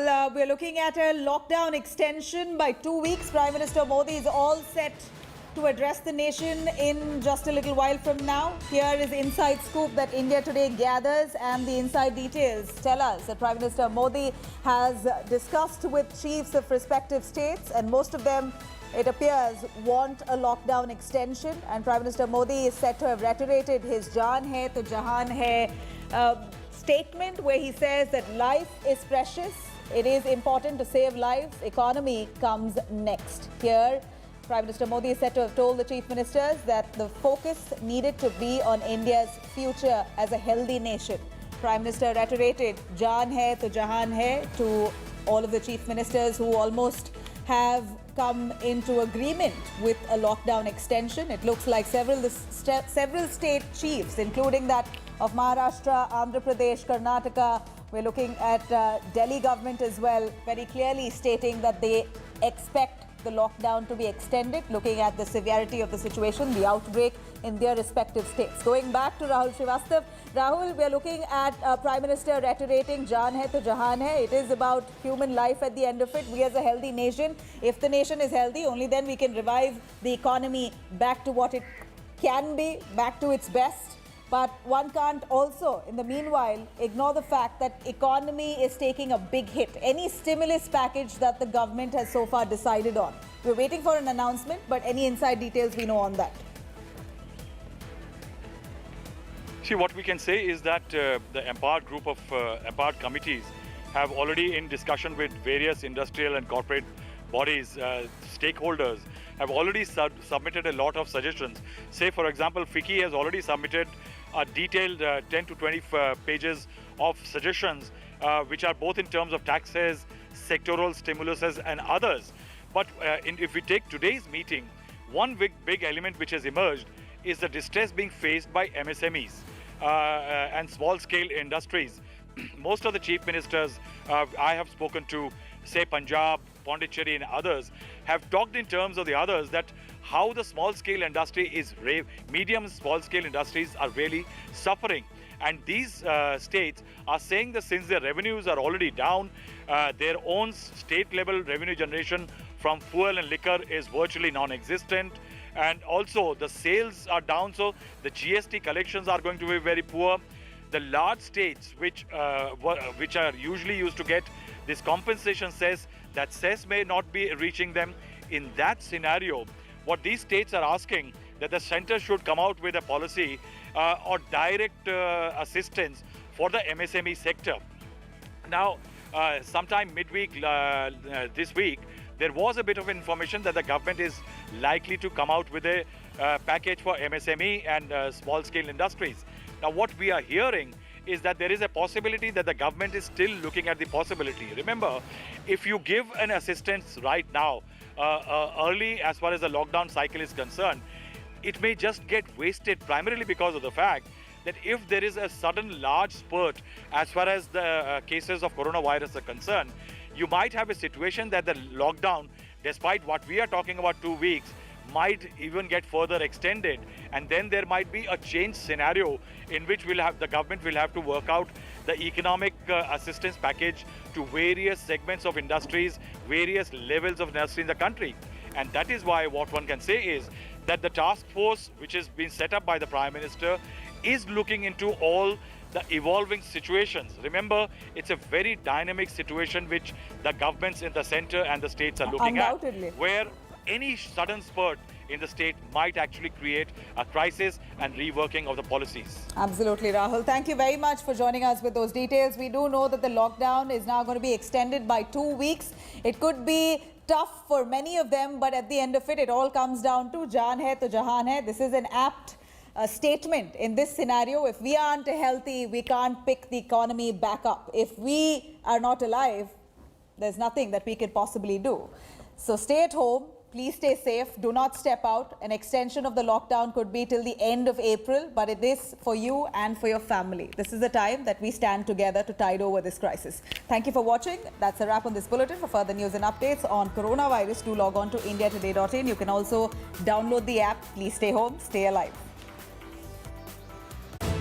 Well, we're looking at a lockdown extension by 2 weeks. Prime Minister Modi is all set to address the nation in just a little while from now. Here is inside scoop that India Today gathers, and the inside details tell us that Prime Minister Modi has discussed with chiefs of respective states, and most of them, it appears, want a lockdown extension. And Prime Minister Modi is said to have reiterated his Jaan hai to Jahan hai statement, where he says that life is precious. It is important to save lives. Economy comes next. Here, Prime Minister Modi is said to have told the chief ministers that the focus needed to be on India's future as a healthy nation. Prime Minister reiterated Jaan hai to Jahan hai to all of the chief ministers who almost have come into agreement with a lockdown extension. It looks like several state chiefs, including that of Maharashtra, Andhra Pradesh, Karnataka. We're looking at Delhi government as well, very clearly stating that they expect the lockdown to be extended, looking at the severity of the situation, the outbreak in their respective states. Going back to Rahul Srivastav. Rahul, we're looking at Prime Minister reiterating Jaan hai to Jahan hai. It is about human life at the end of it. We as a healthy nation, if the nation is healthy, only then we can revive the economy back to what it can be, back to its best. But one can't also, in the meanwhile, ignore the fact that economy is taking a big hit. Any stimulus package that the government has so far decided on. We're waiting for an announcement, but any inside details we know on that? See, what we can say is that the empowered group of empowered committees have already, in discussion with various industrial and corporate bodies, stakeholders, have already submitted a lot of suggestions. Say, for example, FICCI has already submitted a detailed 10 to 20 pages of suggestions, which are both in terms of taxes, sectoral stimuluses and others. But if we take today's meeting, one big element which has emerged is the distress being faced by MSMEs and small-scale industries. Most of the chief ministers I have spoken to, say Punjab, Pondicherry and others, have talked in terms of the others that how the small-scale industry is, medium small-scale industries are really suffering. And these states are saying that since their revenues are already down, their own state-level revenue generation from fuel and liquor is virtually non-existent. And also the sales are down, so the GST collections are going to be very poor. The large states which are usually used to get this compensation says that cess may not be reaching them. In that scenario, what these states are asking that the center should come out with a policy or direct assistance for the MSME sector. Now, sometime midweek this week, there was a bit of information that the government is likely to come out with a package for MSME and small-scale industries. Now, what we are hearing is that there is a possibility that the government is still looking at the possibility. Remember, if you give an assistance right now, early as far as the lockdown cycle is concerned, it may just get wasted primarily because of the fact that if there is a sudden large spurt as far as the cases of coronavirus are concerned, you might have a situation that the lockdown, despite what we are talking about 2 weeks, might even get further extended, and then there might be a change scenario in which the government will have to work out the economic assistance package to various segments of industries, various levels of industry in the country. And that is why what one can say is that the task force which has been set up by the Prime Minister is looking into all the evolving situations. Remember, it's a very dynamic situation which the governments in the center and the states are looking at, where any sudden spurt in the state might actually create a crisis and reworking of the policies. Absolutely, Rahul. Thank you very much for joining us with those details. We do know that the lockdown is now going to be extended by 2 weeks. It could be tough for many of them, but at the end of it, it all comes down to Jaan hai to Jahan hai. This is an apt statement in this scenario. If we aren't healthy, we can't pick the economy back up. If we are not alive, there's nothing that we could possibly do. So stay at home. Please stay safe. Do not step out. An extension of the lockdown could be till the end of April, but it is for you and for your family. This is the time that we stand together to tide over this crisis. Thank you for watching. That's a wrap on this bulletin. For further news and updates on coronavirus, do log on to indiatoday.in. You can also download the app. Please stay home, stay alive.